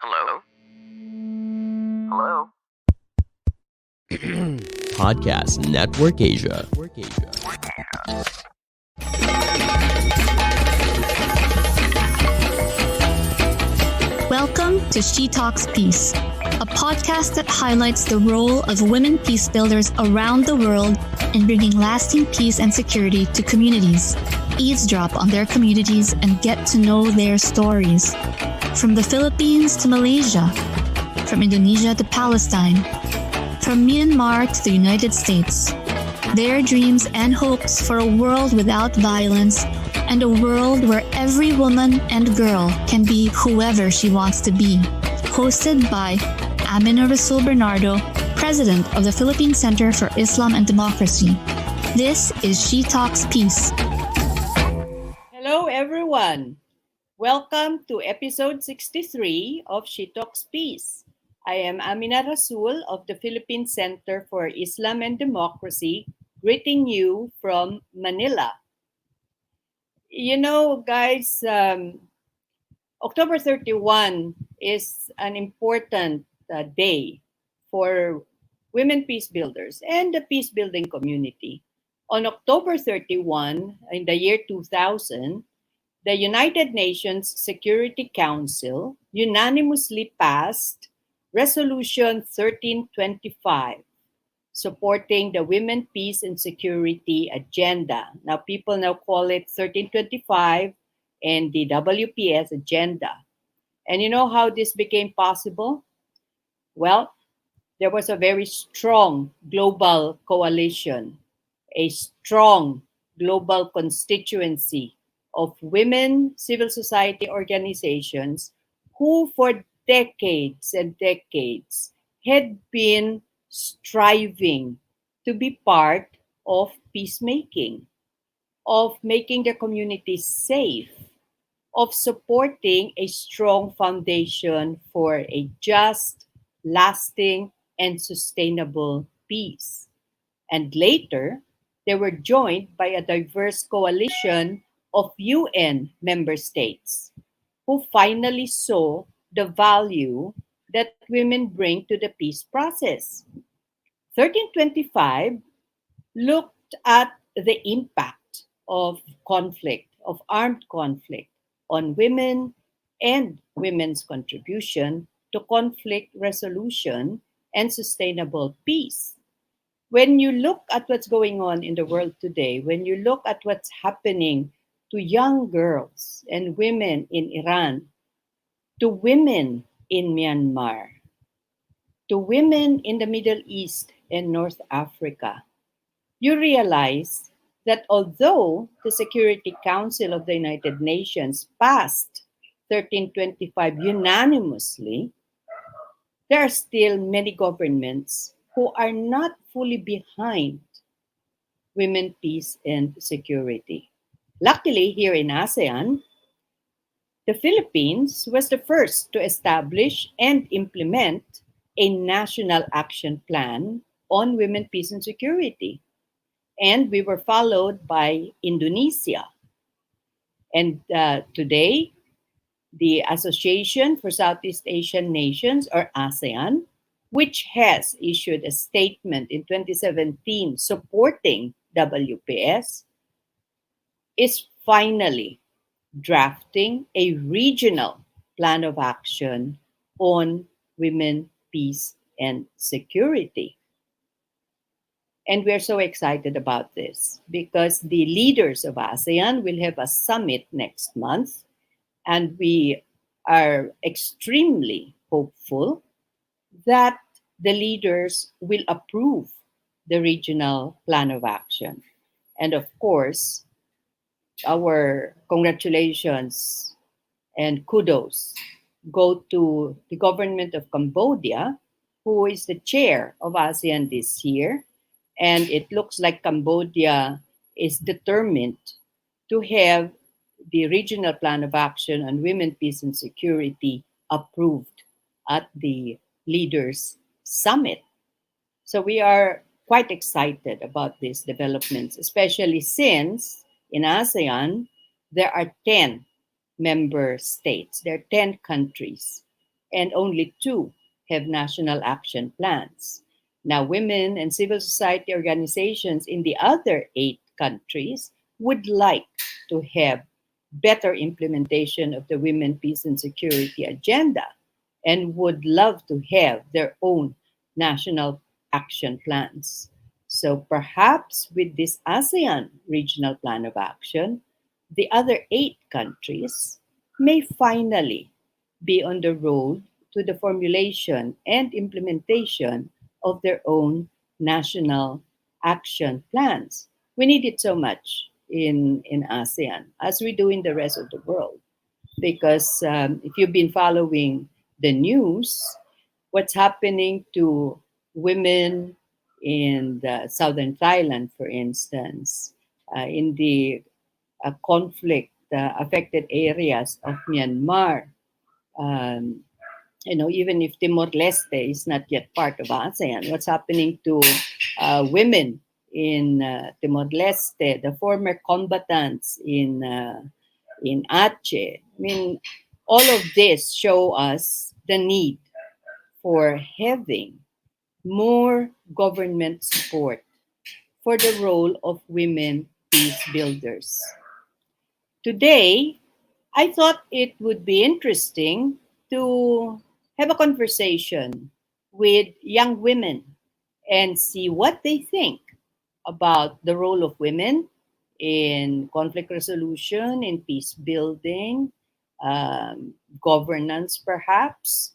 Hello? Hello? Podcast Network Asia. Welcome to She Talks Peace, a podcast that highlights the role of women peacebuilders around the world in bringing lasting peace and security to communities. Eavesdrop on their communities and get to know their stories. From the Philippines to Malaysia, from Indonesia to Palestine, from Myanmar to the United States. Their dreams and hopes for a world without violence and a world where every woman and girl can be whoever she wants to be. Hosted by Amina Rasul Bernardo, President of the Philippine Center for Islam and Democracy. This is She Talks Peace. Hello, everyone. Welcome to episode 63 of She Talks Peace. I am Amina Rasul of the Philippine Center for Islam and Democracy, greeting you from Manila. You know, guys, October 31 is an important day for women peacebuilders and the peacebuilding community. On October 31, in the year 2000, the United Nations Security Council unanimously passed Resolution 1325, supporting the Women, Peace, and Security Agenda. Now, people now call it 1325 and the WPS Agenda. And you know how this became possible? Well, there was a very strong global coalition, a strong global constituency of women civil society organizations who for decades and decades had been striving to be part of peacemaking, of making their communities safe, of supporting a strong foundation for a just, lasting, and sustainable peace. And later, they were joined by a diverse coalition of UN member states who finally saw the value that women bring to the peace process. 1325 looked at the impact of conflict, of armed conflict, on women and women's contribution to conflict resolution and sustainable peace. When you look at what's going on in the world today, when you look at what's happening to young girls and women in Iran, to women in Myanmar, to women in the Middle East and North Africa, you realize that although the Security Council of the United Nations passed 1325 unanimously, there are still many governments who are not fully behind women, peace, and security. Luckily, here in ASEAN, the Philippines was the first to establish and implement a national action plan on women, peace, and security. And we were followed by Indonesia. And today, the Association for Southeast Asian Nations, or ASEAN, which has issued a statement in 2017 supporting WPS, is finally drafting a regional plan of action on women, peace, and security. And we're so excited about this because the leaders of ASEAN will have a summit next month, and we are extremely hopeful that the leaders will approve the regional plan of action. And of course, our congratulations and kudos go to the government of Cambodia, who is the chair of ASEAN this year. And it looks like Cambodia is determined to have the regional plan of action on women, peace, and security approved at the Leaders Summit. So we are quite excited about these developments, especially since in ASEAN, there are 10 member states, there are 10 countries. and only two have national action plans. Now, women and civil society organizations in the other eight countries would like to have better implementation of the Women, Peace, and Security agenda and would love to have their own national action plans. So perhaps with this ASEAN Regional Plan of Action, the other eight countries may finally be on the road to the formulation and implementation of their own national action plans. We need it so much in ASEAN as we do in the rest of the world. Because if you've been following the news, what's happening to women in the southern Thailand, for instance, in the conflict affected areas of Myanmar. Um, even if Timor Leste is not yet part of ASEAN, what's happening to women in Timor Leste, the former combatants in Aceh? I mean, all of this show us the need for having more government support for the role of women peace builders. Today, I thought it would be interesting to have a conversation with young women and see what they think about the role of women in conflict resolution, in peace building, governance perhaps,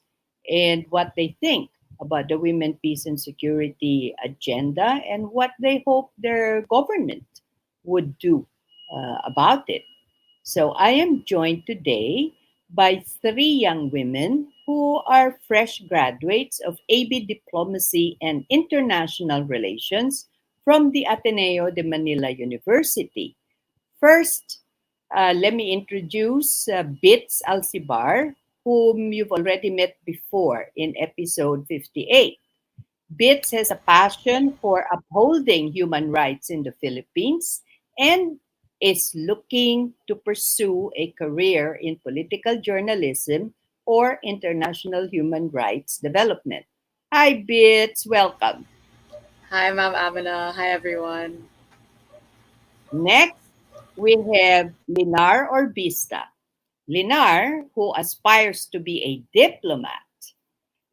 and what they think about the Women, Peace, and Security agenda and what they hope their government would do about it. So I am joined today by three young women who are fresh graduates of AB Diplomacy and International Relations from the Ateneo de Manila University. First, let me introduce Bits Alcibar, whom you've already met before in episode 58. Bits has a passion for upholding human rights in the Philippines and is looking to pursue a career in political journalism or international human rights development. Hi, Bits. Welcome. Hi, Ma'am Amina. Hi, everyone. Next, we have Linar Orbista. Linar, who aspires to be a diplomat,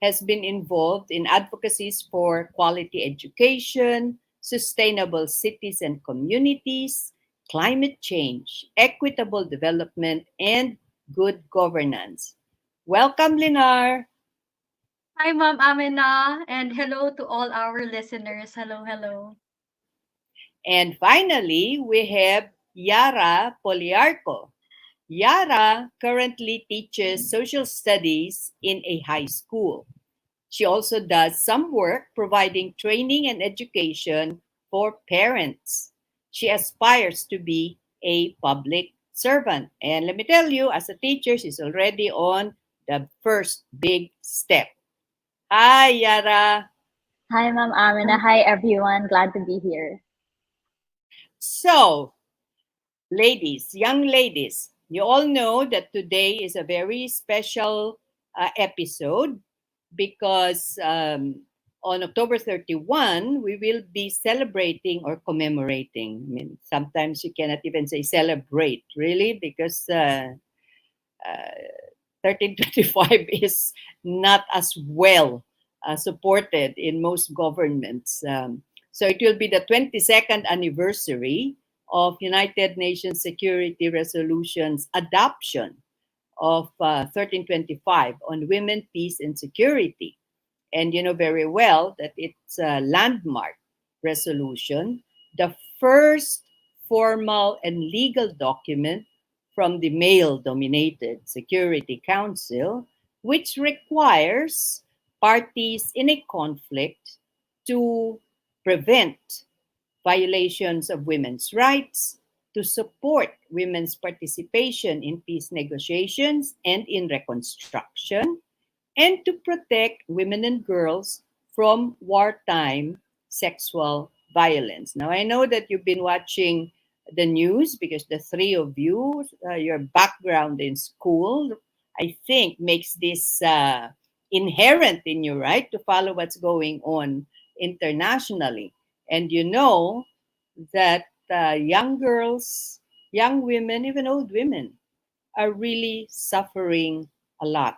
has been involved in advocacies for quality education, sustainable cities and communities, climate change, equitable development, and good governance. Welcome, Linar. Hi, Ma'am Amina, and hello to all our listeners. Hello, hello. And finally, we have Yara Poliarco. Yara currently teaches social studies in a high school. She also does some work providing training and education for parents. She aspires to be a public servant. And let me tell you, as a teacher, she's already on the first big step. Hi, Yara. Hi, Ma'am Amina. Hi, everyone. Glad to be here. So, ladies, young ladies, you all know that today is a very special episode because on October 31, we will be celebrating or commemorating. I mean, sometimes you cannot even say celebrate, really, because 1325 is not as well supported in most governments. So it will be the 22nd anniversary of United Nations Security Resolution's adoption of 1325 on women, peace, and security. And you know very well that it's a landmark resolution, the first formal and legal document from the male-dominated Security Council, which requires parties in a conflict to prevent violations of women's rights, to support women's participation in peace negotiations and in reconstruction, and to protect women and girls from wartime sexual violence. Now, I know that you've been watching the news because the three of you, your background in school, I think makes this inherent in you, right, to follow what's going on internationally. And you know that young girls, young women, even old women are really suffering a lot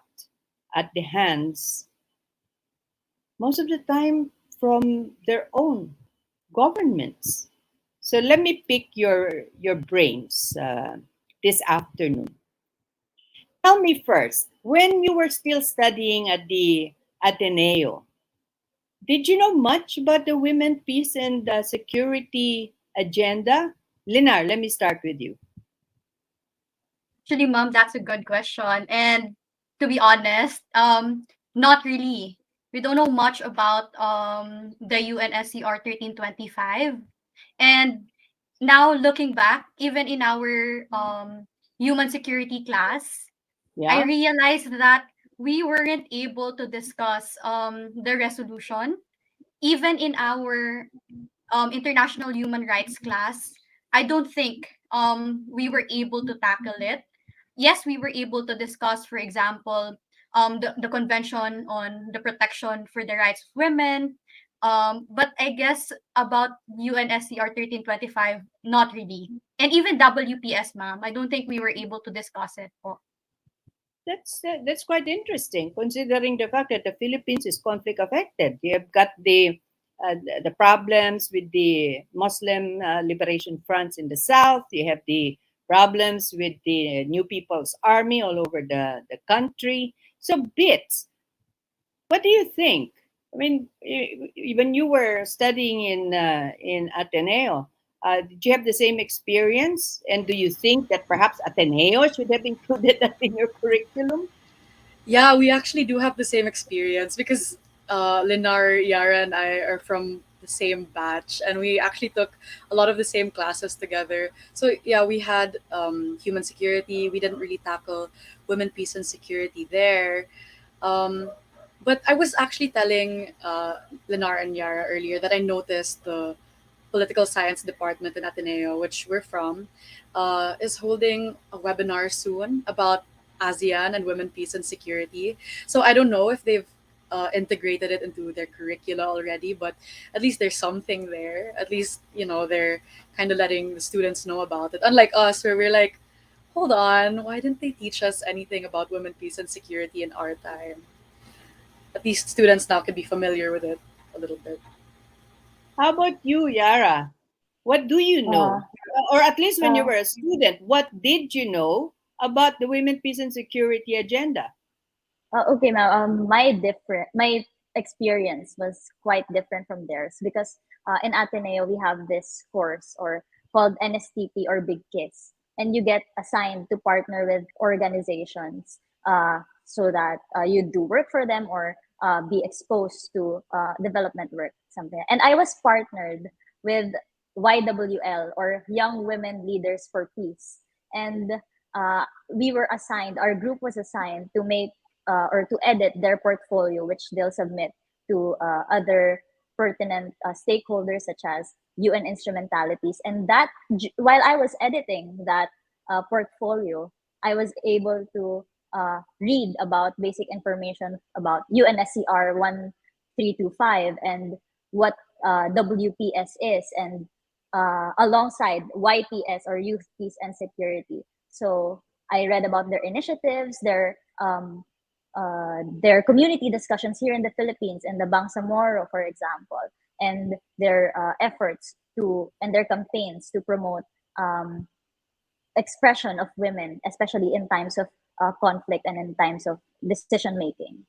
at the hands, most of the time, from their own governments. So let me pick your brains this afternoon. Tell me first, when you were still studying at the Ateneo, did you know much about the women, peace, and security agenda? Linar, let me start with you. Actually, mom, that's a good question. And to be honest, not really. We don't know much about the UNSCR 1325. And now looking back, even in our human security class, I Yeah? realized that we weren't able to discuss the resolution even in our international human rights class. I don't think we were able to tackle it. Yes, we were able to discuss, for example, the Convention on the Protection for the Rights of Women. But I guess about UNSCR 1325, not really. And even WPS, ma'am, I don't think we were able to discuss it. Po. That's quite interesting, considering the fact that the Philippines is conflict affected. You have got the problems with the Muslim liberation fronts in the south. You have the problems with the New People's Army all over the country. So, Bits, what do you think? I mean, when you were studying in Ateneo, did you have the same experience? And do you think that perhaps Ateneo should have included that in your curriculum? Yeah, we actually do have the same experience because Linar, Yara, and I are from the same batch, and we actually took a lot of the same classes together. So yeah, we had human security. We didn't really tackle women, peace, and security there. Um, but I was actually telling Linar and Yara earlier that I noticed the political science department in Ateneo, which we're from, is holding a webinar soon about ASEAN and women, peace, and security. So I don't know if they've integrated it into their curricula already, but at least there's something there. At least, they're kind of letting the students know about it. Unlike us, where we're like, hold on, why didn't they teach us anything about women, peace, and security in our time? At least students now can be familiar with it a little bit. How about you, Yara? What do you Uh, know? Or at least when you uh, were a student, what did you know about the Women, Peace, and Security agenda? okay, ma'am. My experience was quite different from theirs because in Ateneo we have this course or called NSTP or Big Kiss, and you get assigned to partner with organizations so that you do work for them or be exposed to development work, something. And I was partnered with YWL or Young Women Leaders for Peace, and we were assigned. Our group was assigned to make or to edit their portfolio, which they'll submit to other pertinent stakeholders such as UN instrumentalities. And that, while I was editing that portfolio, I was able to read about basic information about UNSCR 1325 and what WPS is, and alongside YPS or Youth Peace and Security. So I read about their initiatives, their community discussions here in the Philippines, in the Bangsamoro, for example, and their efforts to and their campaigns to promote um, expression of women, especially in times of conflict and in times of decision making.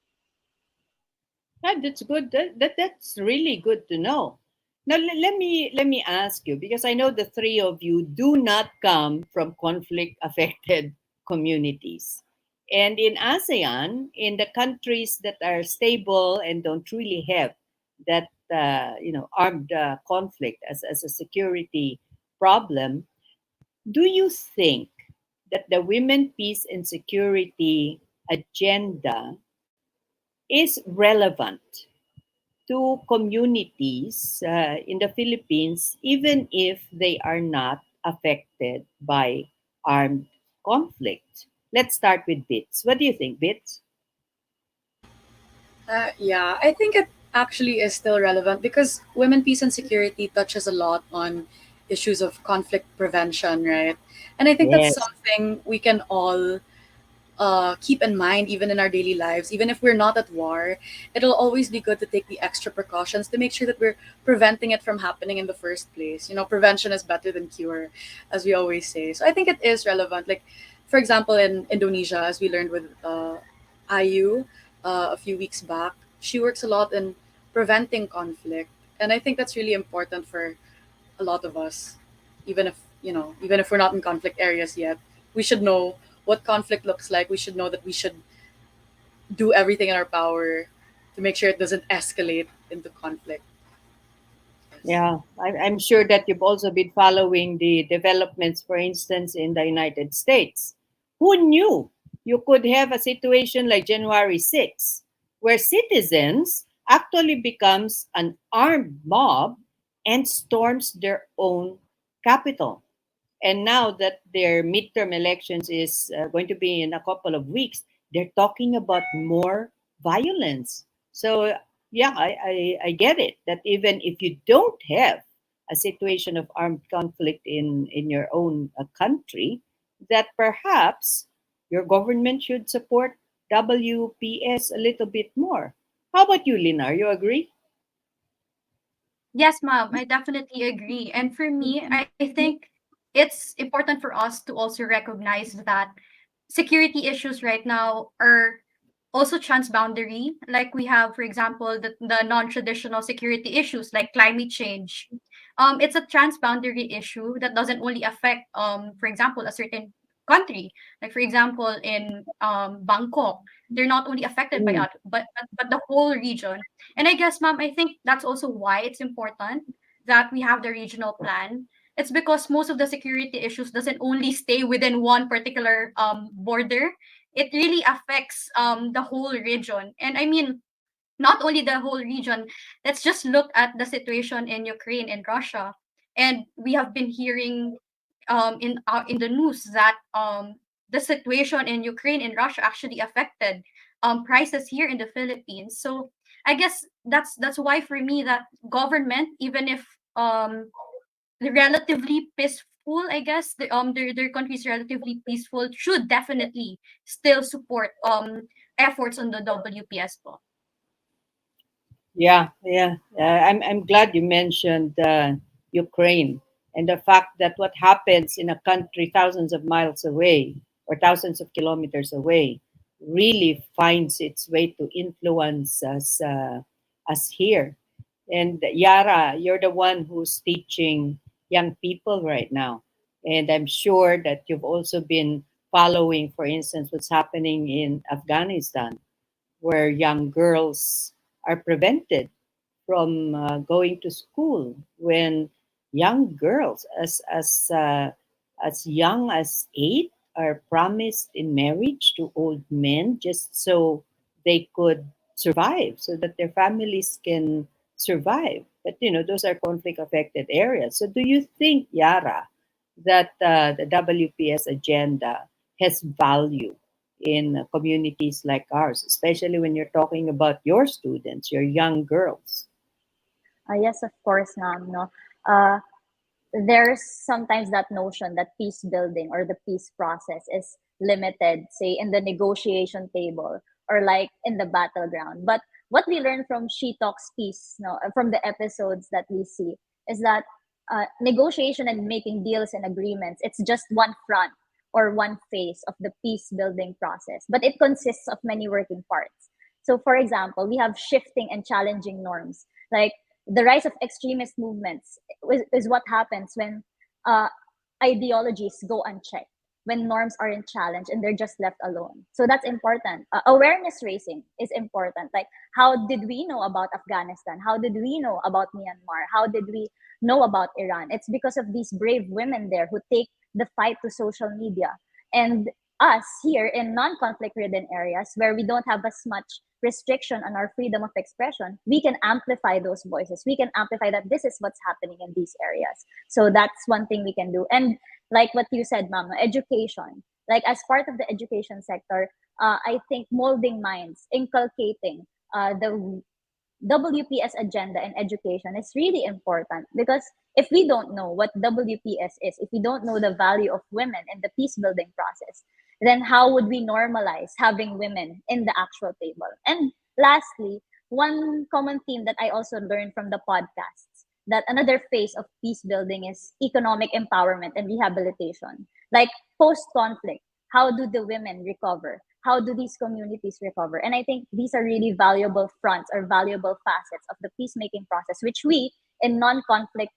Yeah, that's good. That's really good to know. Now let me ask you, because I know the three of you do not come from conflict affected communities. And in ASEAN, in the countries that are stable and don't really have that armed conflict as a security problem, do you think that the women, peace, and security agenda is relevant to communities in the Philippines, even if they are not affected by armed conflict? Let's start with Bits. What do you think, Bits? Yeah, I think it actually is still relevant because women, peace, and security touches a lot on issues of conflict prevention, right? And I think that's Yes. something we can all keep in mind even in our daily lives. Even if we're not at war, it'll always be good to take the extra precautions to make sure that we're preventing it from happening in the first place. You know, prevention is better than cure, as we always say. So I think it is relevant. Like, for example, in Indonesia, as we learned with IU a few weeks back, she works a lot in preventing conflict. And I think that's really important for a lot of us, even if, even if we're not in conflict areas yet. We should know what conflict looks like. We should know that we should do everything in our power to make sure it doesn't escalate into conflict. Yes. Yeah, I'm sure that you've also been following the developments, for instance, in the United States. Who knew you could have a situation like January 6th, where citizens actually becomes an armed mob and storms their own capital? And now that their midterm elections is going to be in a couple of weeks, they're talking about more violence. So yeah, I get it that even if you don't have a situation of armed conflict in your own country, that perhaps your government should support WPS a little bit more. How about you, Linar? You agree? Yes, ma'am, I definitely agree. And for me, I think it's important for us to also recognize that security issues right now are also transboundary. Like we have, for example, the non-traditional security issues like climate change. It's a transboundary issue that doesn't only affect, for example, a certain country. Like for example, in Bangkok, they're not only affected by Mm, us, but the whole region. And I guess, ma'am, I think that's also why it's important that we have the regional plan. It's because most of the security issues doesn't only stay within one particular border. It really affects the whole region. And I mean, not only the whole region. Let's just look at the situation in Ukraine and Russia. And we have been hearing in the news that the situation in Ukraine and Russia actually affected prices here in the Philippines. So I guess that's why for me that government, even if relatively peaceful, I guess their country is relatively peaceful, should definitely still support efforts on the WPS law. yeah, yeah. I'm glad you mentioned Ukraine and the fact that what happens in a country thousands of miles away or thousands of kilometers away really finds its way to influence us here. And Yara, you're the one who's teaching young people right now. And I'm sure that you've also been following, for instance, what's happening in Afghanistan, where young girls are prevented from going to school when young girls as young as 8 are promised in marriage to old men just so they could survive, so that their families can survive. But those are conflict affected areas. So do you think, Yara, that the WPS agenda has value in communities like ours, especially when you're talking about your students, your young girls? Yes, of course, ma'am. No, uh, there's sometimes that notion that peace building or the peace process is limited, say, in the negotiation table or like in the battleground. But what we learn from She Talks Peace, no, from the episodes that we see, is that negotiation and making deals and agreements, it's just one front or one phase of the peace building process, but it consists of many working parts. So, for example, we have shifting and challenging norms. Like the rise of extremist movements is what happens when uh, ideologies go unchecked, when norms aren't challenged and they're just left alone. So that's important. Awareness raising is important. Like, how did we know about Afghanistan? How did we know about Myanmar? How did we know about Iran? It's because of these brave women there who take the fight to social media. And us here in non-conflict ridden areas where we don't have as much restriction on our freedom of expression, we can amplify those voices. We can amplify that this is what's happening in these areas. So that's one thing we can do. And like what you said, Mama, education. Like as part of the education sector, I think molding minds, inculcating the WPS agenda in education is really important, because if we don't know what WPS is, if we don't know the value of women in the peace building process, then how would we normalize having women in the actual table? And lastly, one common theme that I also learned from the podcasts, that another phase of peace building is economic empowerment and rehabilitation. Like post conflict, how do the women recover? How do these communities recover? And I think these are really valuable fronts or valuable facets of the peacemaking process, which we in non-conflict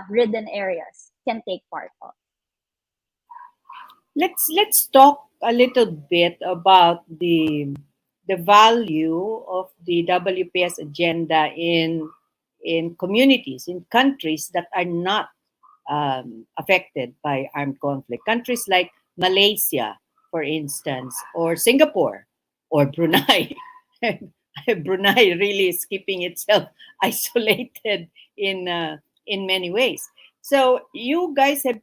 ridden areas can take part of. Let's talk a little bit about the value of the WPS agenda in communities, in countries that are not affected by armed conflict. Countries like Malaysia, for instance, or Singapore, or Brunei. Brunei really is keeping itself isolated in many ways. So you guys have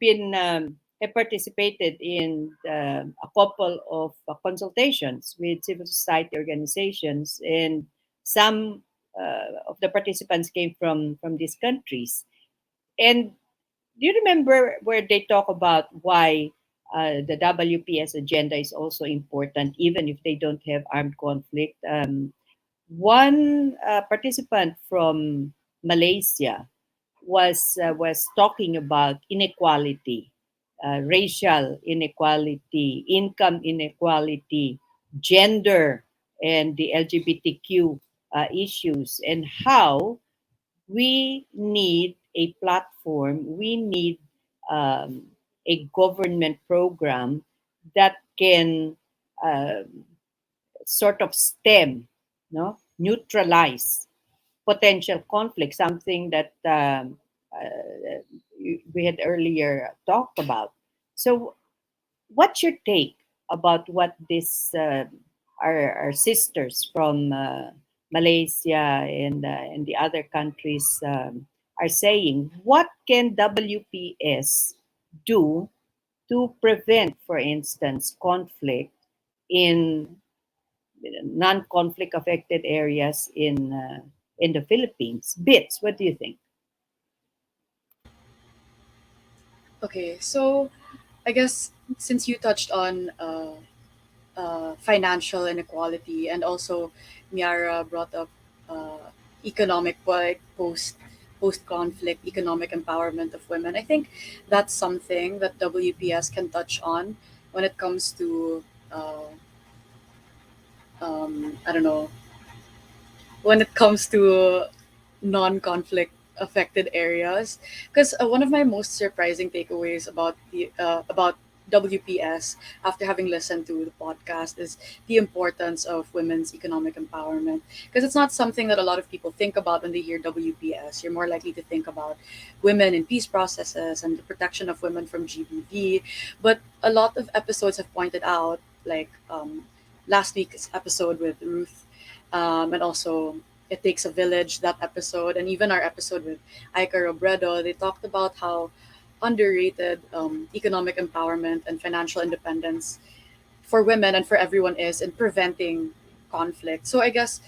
participated in a couple of consultations with civil society organizations, and some of the participants came from these countries. And do you remember where they talk about why the WPS agenda is also important, even if they don't have armed conflict? One participant from Malaysia was talking about inequality, racial inequality, income inequality, gender, and the LGBTQ issues, and how we need a platform, we need um, a government program that can sort of stem, no, neutralize potential conflict, something that we had earlier talked about. So, what's your take about what this our sisters from Malaysia and the other countries are saying? What can WPS do to prevent, for instance, conflict in non-conflict affected areas in the Philippines? Bits, what do you think? Okay, so I guess since you touched on financial inequality, and also Miara brought up economic, like post conflict economic empowerment of women. I think that's something that WPS can touch on when it comes to I don't know, when it comes to non-conflict affected areas, because one of my most surprising takeaways about WPS after having listened to the podcast is the importance of women's economic empowerment, because it's not something that a lot of people think about when they hear WPS. You're more likely to think about women in peace processes and the protection of women from GBV, but a lot of episodes have pointed out, like last week's episode with Ruth, and also It Takes a Village, that episode, and even our episode with Aika Robredo, they talked about how underrated economic empowerment and financial independence for women and for everyone is in preventing conflict. So I guess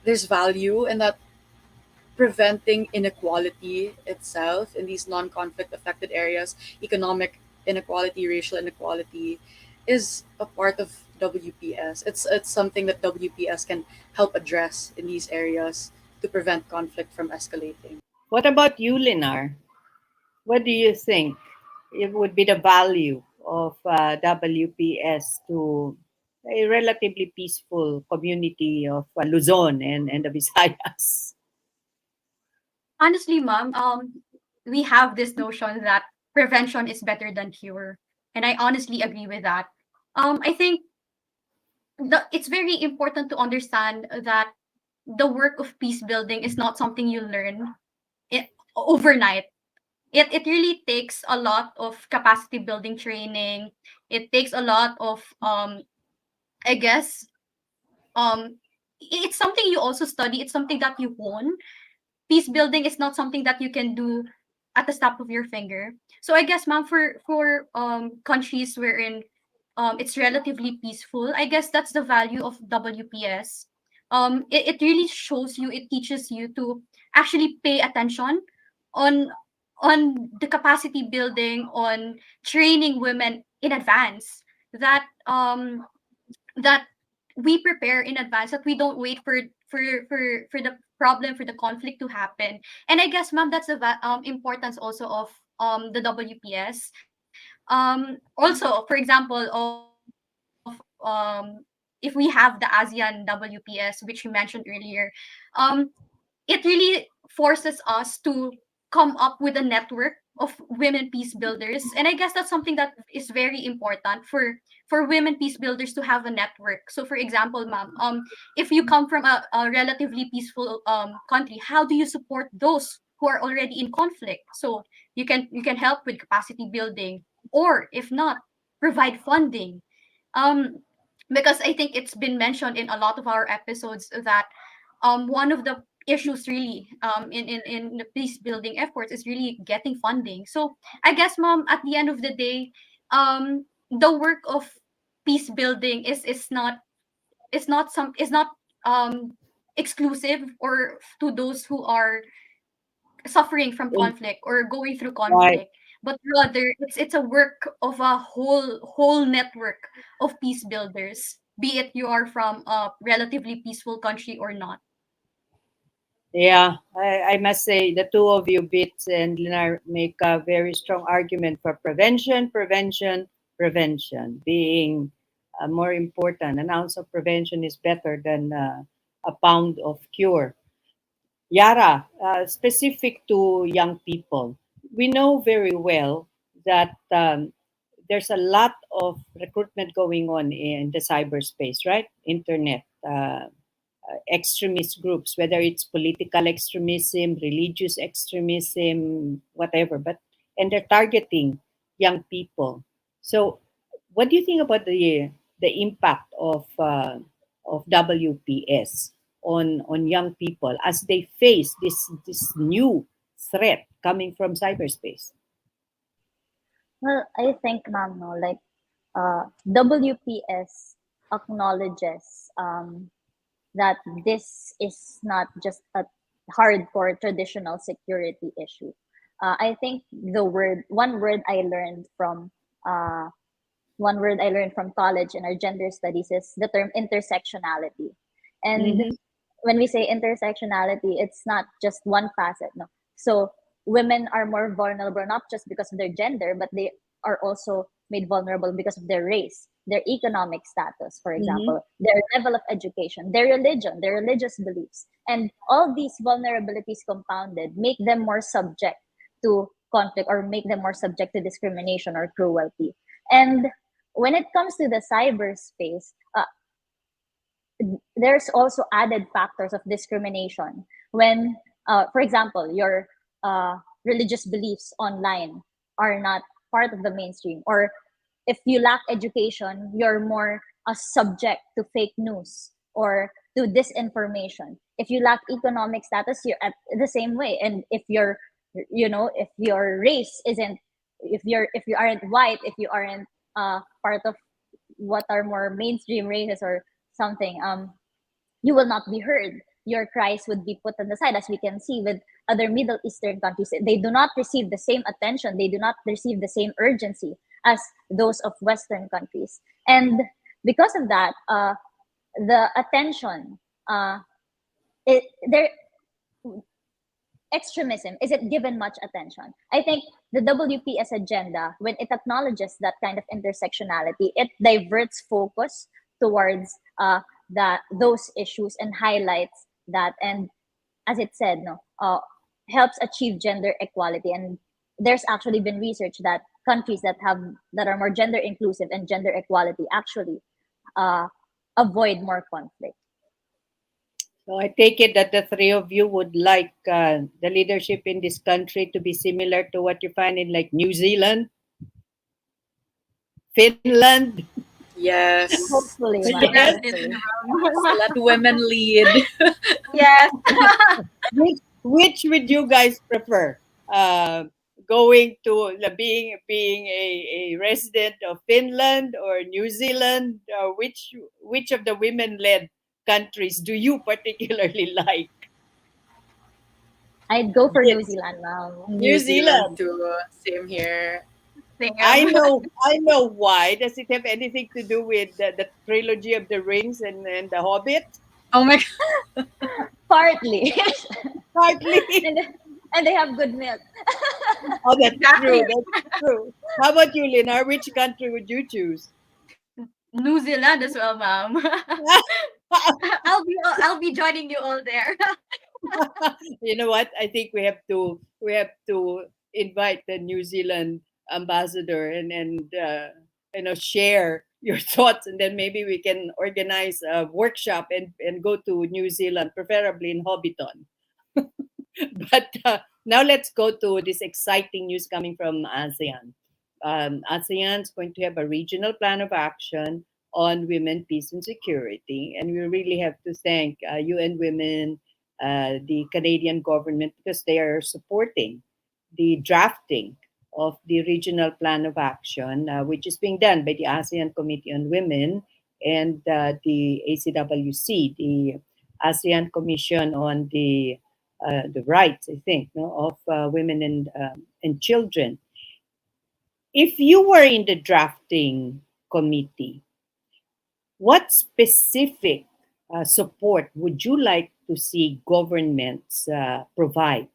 there's value in that, preventing inequality itself in these non-conflict affected areas. Economic inequality, racial inequality is a part of WPS. It's something that WPS can help address in these areas to prevent conflict from escalating. What about you, Linar? What do you think it would be the value of WPS to a relatively peaceful community of Luzon and the Visayas? Honestly, ma'am, we have this notion that prevention is better than cure, and I honestly agree with that. I think it's very important to understand that the work of peace building is not something you learn overnight. It really takes a lot of capacity building training. It takes a lot of I guess it's something you also study. It's something that you hone. Peace building is not something that you can do at the snap of your finger. So I guess, ma'am, for countries wherein it's relatively peaceful, I guess that's the value of WPS. it really shows you, it teaches you to actually pay attention on the capacity building, on training women in advance, that that we prepare in advance, that we don't wait for the problem, for the conflict to happen. And I guess, ma'am, that's the importance also of the WPS. Also, for example, of if we have the ASEAN WPS, which you mentioned earlier, um it really forces us to come up with a network of women peace builders. And I guess that's something that is very important for women peace builders to have a network. So for example, ma'am, if you come from a relatively peaceful country, how do you support those who are already in conflict? So you can help with capacity building, or if not, provide funding. um because I think it's been mentioned in a lot of our episodes that one of the issues really in the peace building efforts is really getting funding. So I guess, mom, at the end of the day, the work of peace building is not um exclusive or to those who are suffering from conflict or going through Right. conflict, but rather it's a work of a whole network of peace builders, be it you are from a relatively peaceful country or not. Yeah, I must say the two of you, Bits and Linar, make a very strong argument for prevention, prevention, prevention being more important. An ounce of prevention is better than a pound of cure. Yara, specific to young people, we know very well that there's a lot of recruitment going on in the cyberspace, right? Internet. Extremist groups, whether it's political extremism, religious extremism, whatever. But and they're targeting young people. So, what do you think about the impact of WPS on young people as they face this new threat coming from cyberspace? Well, I think, ma'am, no, like WPS acknowledges that this is not just a hardcore traditional security issue. I think uh, one word I learned from college in our gender studies is the term intersectionality. And Mm-hmm. when we say intersectionality, it's not just one facet. No. So women are more vulnerable not just because of their gender, but they are also made vulnerable because of their race, their economic status, for Mm-hmm. example, their level of education, their religion, their religious beliefs. And all these vulnerabilities compounded make them more subject to conflict, or make them more subject to discrimination or cruelty. And when it comes to the cyberspace, there's also added factors of discrimination when, for example, your religious beliefs online are not part of the mainstream, or if you lack education, you're more subject to fake news or to disinformation. If you lack economic status, you're at the same way. And if you're, if your race isn't, if you aren't white, if you aren't part of what are more mainstream races or something, you will not be heard. Your cries would be put on the side, as we can see with other Middle Eastern countries. They do not receive the same attention, they do not receive the same urgency as those of Western countries. And because of that, the attention, there, extremism isn't given much attention. I think the WPS agenda, when it acknowledges that kind of intersectionality, it diverts focus towards those issues and highlights that, and as it said, no, helps achieve gender equality. And there's actually been research that countries that are more gender inclusive and gender equality actually uh, avoid more conflict. So I take it that the three of you would like the leadership in this country to be similar to what you find in like New Zealand, Finland. Yes. Hopefully, ma'am. Yes. Definitely, Hopefully. Yes. Let women lead. yes. Which would you guys prefer? Uh, Going to being a resident of Finland or New Zealand? Which of the women led countries do you particularly like? I'd go for New Yes, Zealand, ma'am. New New Zealand Zealand. too. Same here. I Same. know, I know why. Does it have anything to do with the trilogy of the rings and the Hobbit? Oh my Partly. Partly. and and they have good milk. Oh, that's true. Exactly. That's true. How about you, Linar? Which country would you choose? New Zealand as well, ma'am. I'll be joining you all there. You know what? I think we have to invite the New Zealand ambassador and share your thoughts, and then maybe we can organize a workshop and go to New Zealand, preferably in Hobbiton. But now let's go to this exciting news coming from ASEAN. ASEAN is going to have a regional plan of action on women, peace, and security. And we really have to thank UN Women, the Canadian government, because they are supporting the drafting of the regional plan of action, which is being done by the ASEAN Committee on Women and the ACWC, the ASEAN Commission on the rights, I think, no, of women and children. If you were in the drafting committee, what specific support would you like to see governments provide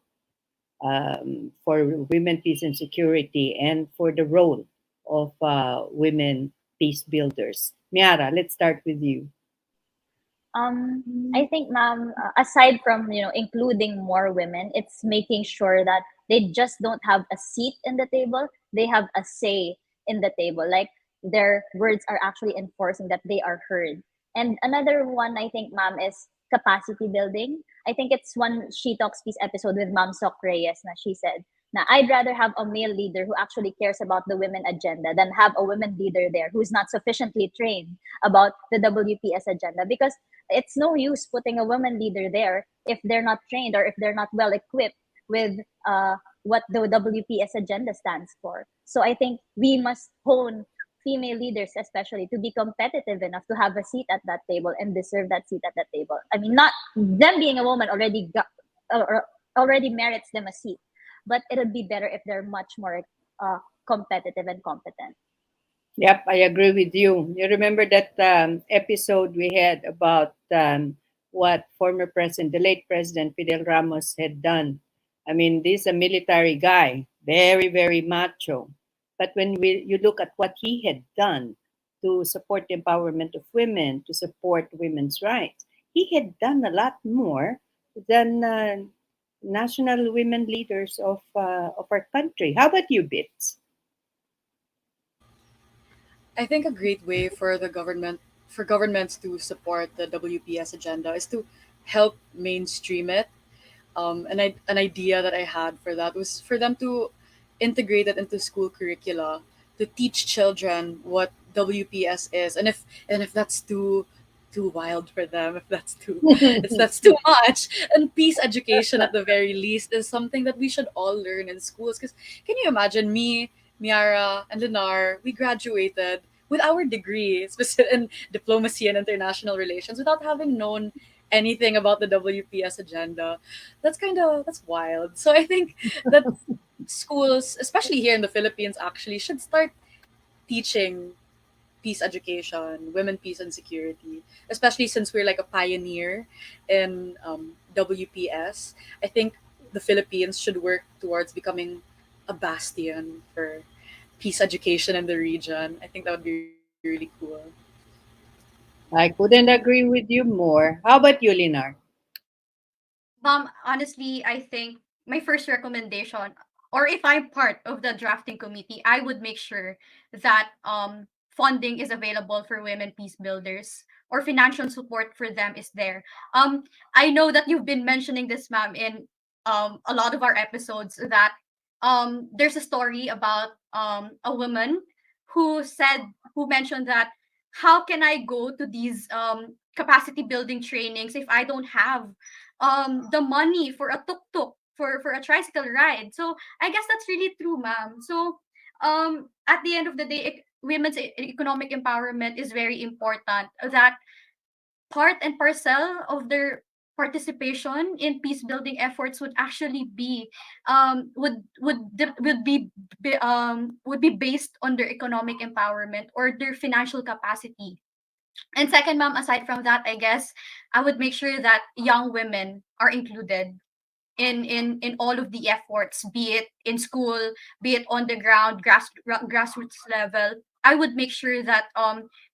for women, peace, and security, and for the role of women peace builders? Miara, let's start with you. I think, ma'am, aside from including more women, it's making sure that they just don't have a seat in the table; they have a say in the table. Like their words are actually enforcing that they are heard. And another one, I think, ma'am, is capacity building. I think it's one She Talks Peace episode with Ma'am Sok Reyes. Na she said, "Na I'd rather have a male leader who actually cares about the women agenda than have a women leader there who's not sufficiently trained about the WPS agenda because." It's no use putting a woman leader there if they're not trained or if they're not well equipped with what the WPS agenda stands for. So I think we must hone female leaders, especially, to be competitive enough to have a seat at that table and deserve that seat at that table. I mean, not them being a woman or already merits them a seat, but it'll be better if they're much more competitive and competent. Yep, I agree with you. You remember that episode we had about what former president, the late president Fidel Ramos had done. I mean, this is a military guy, very, very macho. But when you look at what he had done to support the empowerment of women, to support women's rights, he had done a lot more than national women leaders of our country. How about you, Bits? I think a great way for the government for governments to support the WPS agenda is to help mainstream it. An idea that I had for that was for them to integrate it into school curricula to teach children what WPS is, and if that's too wild for them, if that's too if that's too much, and peace education at the very least is something that we should all learn in schools. Because can you imagine me, Miara, and Lenar? We graduated with our degree in diplomacy and international relations without having known anything about the WPS agenda. That's wild. So I think that schools, especially here in the Philippines, actually should start teaching peace education, women, peace, and security, especially since we're like a pioneer in WPS. I think the Philippines should work towards becoming a bastion for peace education in the region. I think that would be really cool. I couldn't agree with you more. How about you, Linar? Honestly, I think my first recommendation, or if I'm part of the drafting committee, I would make sure that funding is available for women peace builders or financial support for them is there. I know that you've been mentioning this, ma'am, in a lot of our episodes that there's a story about a woman who said who mentioned that how can I go to these capacity building trainings if I don't have the money for a tuk-tuk for a tricycle ride. So I guess that's really true, ma'am. So at the end of the day, women's economic empowerment is very important. That part and parcel of their participation in peace building efforts would actually be would be based on their economic empowerment or their financial capacity. And second, ma'am, aside from that, I guess I would make sure that young women are included in all of the efforts, be it in school, be it on the ground, grassroots level. I would make sure that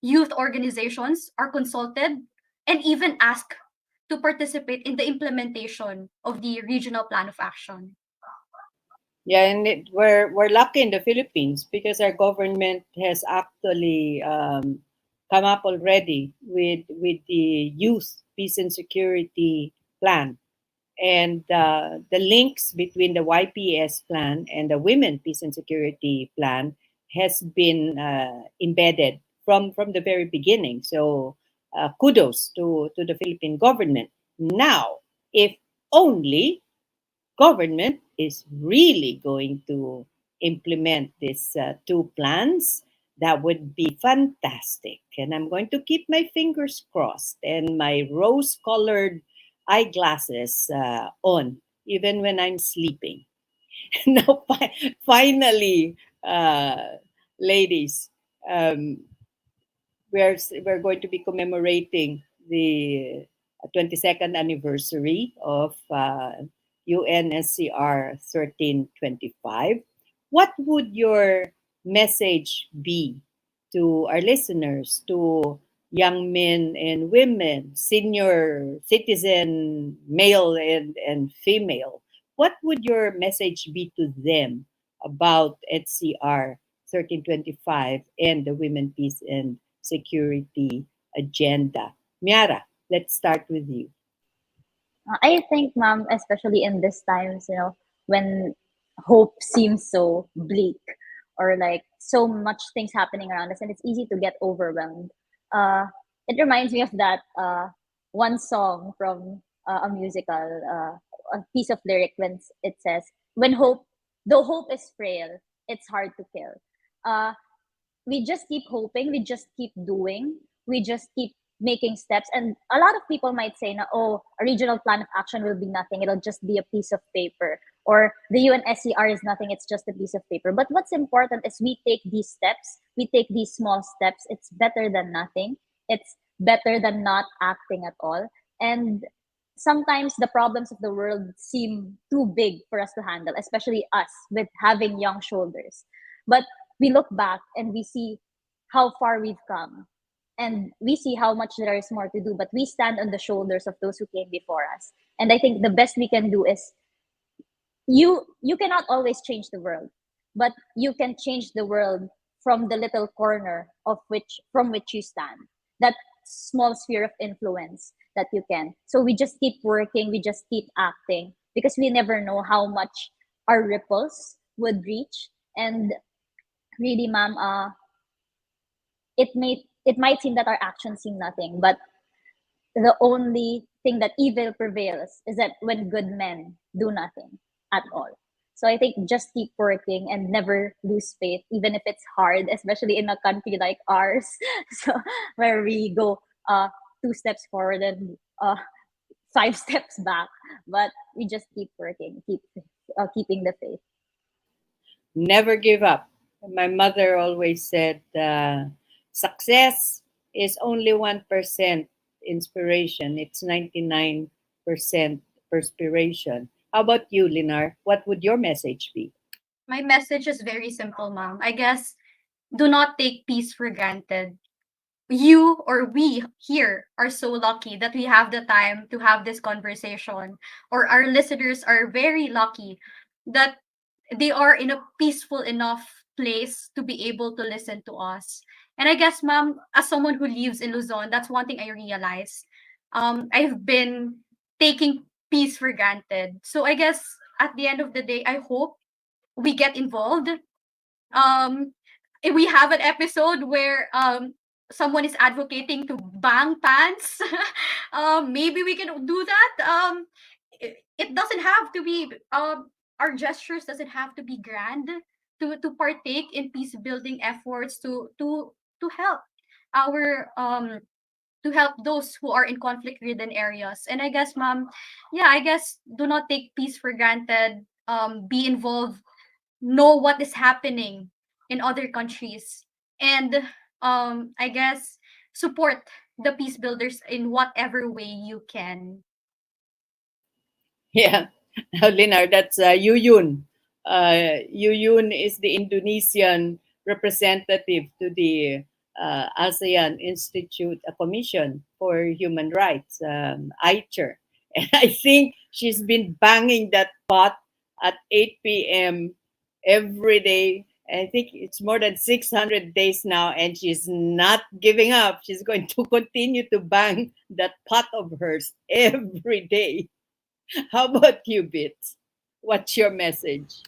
youth organizations are consulted and even asked to participate in the implementation of the regional plan of action. Yeah, and we're lucky in the Philippines because our government has actually come up already with the youth peace and security plan, and the links between the YPS plan and the Women Peace and Security plan has been embedded from the very beginning. So kudos to the Philippine government. Now, if only government is really going to implement these two plans, that would be fantastic. And I'm going to keep my fingers crossed and my rose colored eyeglasses on, even when I'm sleeping. Now, finally, ladies, um, we're going to be commemorating the 22nd anniversary of UNSCR 1325. What would your message be to our listeners, to young men and women, senior citizen, male and female? What would your message be to them about HCR 1325 and the Women, Peace and Security agenda? Miara, let's start with you. I think, ma'am, especially in these times, when hope seems so bleak or like so much things happening around us, and it's easy to get overwhelmed. Uh, it reminds me of that one song from a musical, a piece of lyric when it says, "When hope, though hope is frail, it's hard to kill." Uh, we just keep hoping, we just keep doing, we just keep making steps. And a lot of people might say, na, oh, a regional plan of action will be nothing. It'll just be a piece of paper. Or the UNSCR is nothing. It's just a piece of paper. But what's important is we take these steps. We take these small steps. It's better than nothing. It's better than not acting at all. And sometimes the problems of the world seem too big for us to handle, especially us with having young shoulders. But we look back and we see how far we've come, and we see how much there is more to do, but we stand on the shoulders of those who came before us. And I think the best we can do is, you cannot always change the world, but you can change the world from the little corner of which from which you stand, that small sphere of influence that you can. So we just keep working, we just keep acting, because we never know how much our ripples would reach. And really, ma'am, it might seem that our actions seem nothing, but the only thing that evil prevails is that when good men do nothing at all. So I think just keep working and never lose faith, even if it's hard, especially in a country like ours, so where we go two steps forward and five steps back. But we just keep working, keep keeping the faith. Never give up. My mother always said, success is only 1% inspiration, it's 99% perspiration. How about you, Linar? What would your message be? My message is very simple, ma'am. I guess do not take peace for granted. You or we here are so lucky that we have the time to have this conversation, or our listeners are very lucky that they are in a peaceful enough place to be able to listen to us. And I guess, ma'am, as someone who lives in Luzon, that's one thing I realize. I've been taking peace for granted. So I guess at the end of the day, I hope we get involved. If we have an episode where someone is advocating to bang pants, maybe we can do that. It doesn't have to be our gestures doesn't have to be grand to partake in peace building efforts to help our to help those who are in conflict ridden areas. And I guess, ma'am, yeah, I guess do not take peace for granted. Be involved, know what is happening in other countries, and I guess support the peace builders in whatever way you can. Yeah, Linar, that's Yuyun. Yuyun is the Indonesian representative to the ASEAN Institute, a Commission for Human Rights, ICHR. And I think she's been banging that pot at 8 p.m. every day. I think it's more than 600 days now, and she's not giving up. She's going to continue to bang that pot of hers every day. How about you, Bits? What's your message?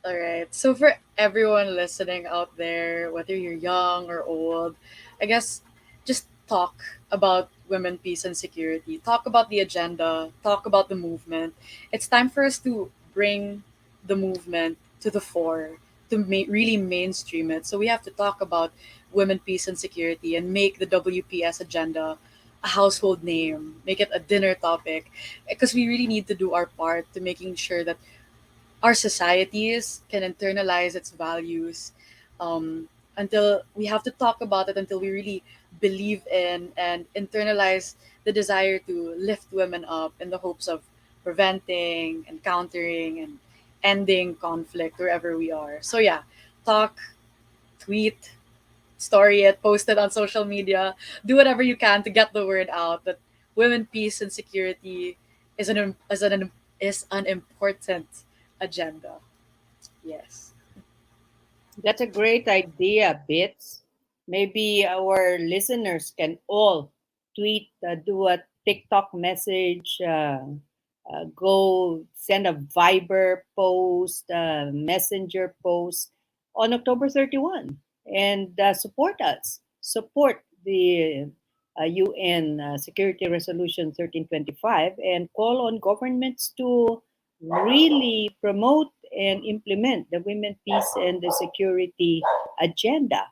All right. So for everyone listening out there, whether you're young or old, I guess just talk about women, peace, and security. Talk about the agenda. Talk about the movement. It's time for us to bring the movement to the fore, to really mainstream it. So we have to talk about women, peace, and security, and make the WPS agenda a household name. Make it a dinner topic, because we really need to do our part to making sure that our societies can internalize its values, until we have to talk about it, until we really believe in and internalize the desire to lift women up in the hopes of preventing and countering and ending conflict wherever we are. So yeah, talk, tweet, story it, post it on social media, do whatever you can to get the word out that women, peace, and security is an important agenda. Yes. That's a great idea, Bits. Maybe our listeners can all tweet, do a TikTok message, go send a Viber post, Messenger post on October 31, and support us. Support the UN Security Resolution 1325, and call on governments to really promote and implement the women, peace, and the security agenda.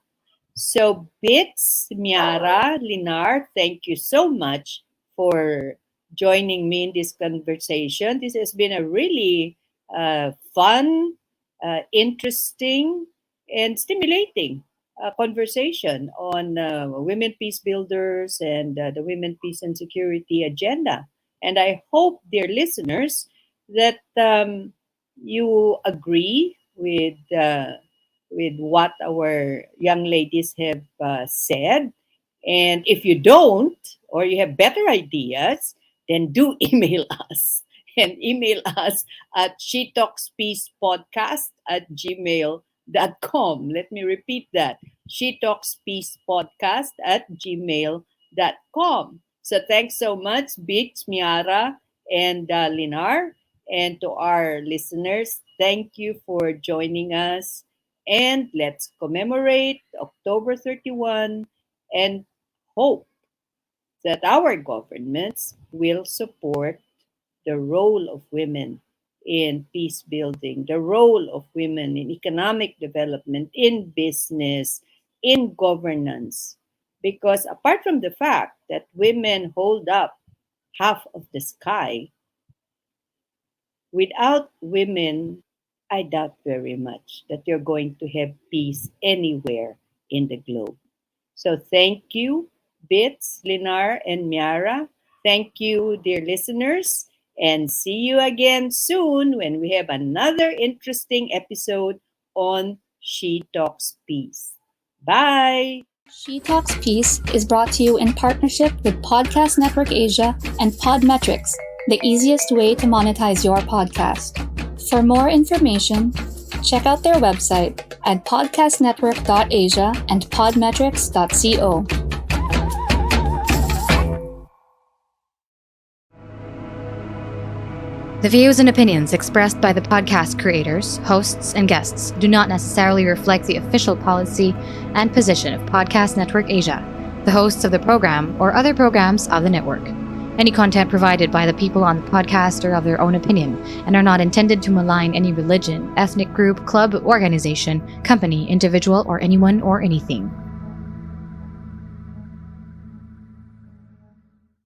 So, Bits, Miara, Linar, thank you so much for joining me in this conversation. This has been a really fun, interesting, and stimulating conversation on women peace builders and the women peace and security agenda. And I hope, dear listeners, that you agree with what our young ladies have said. And if you don't, or you have better ideas, then do email us. And email us at shetalkspeacepodcast@gmail.com. Let me repeat that. shetalkspeacepodcast@gmail.com. So thanks so much, Bix, Miara, and Linar. And to our listeners, thank you for joining us. And let's commemorate October 31 and hope that our governments will support the role of women in peace building, the role of women in economic development, in business, in governance. Because apart from the fact that women hold up half of the sky, without women, I doubt very much that you're going to have peace anywhere in the globe. So thank you, Bits, Linar, and Miara. Thank you, dear listeners. And see you again soon when we have another interesting episode on She Talks Peace. Bye. She Talks Peace is brought to you in partnership with Podcast Network Asia and Podmetrics, the easiest way to monetize your podcast. For more information, check out their website at podcastnetwork.asia and podmetrics.co. The views and opinions expressed by the podcast creators, hosts, and guests do not necessarily reflect the official policy and position of Podcast Network Asia, the hosts of the program, or other programs of the network. Any content provided by the people on the podcast are of their own opinion and are not intended to malign any religion, ethnic group, club, organization, company, individual, or anyone or anything.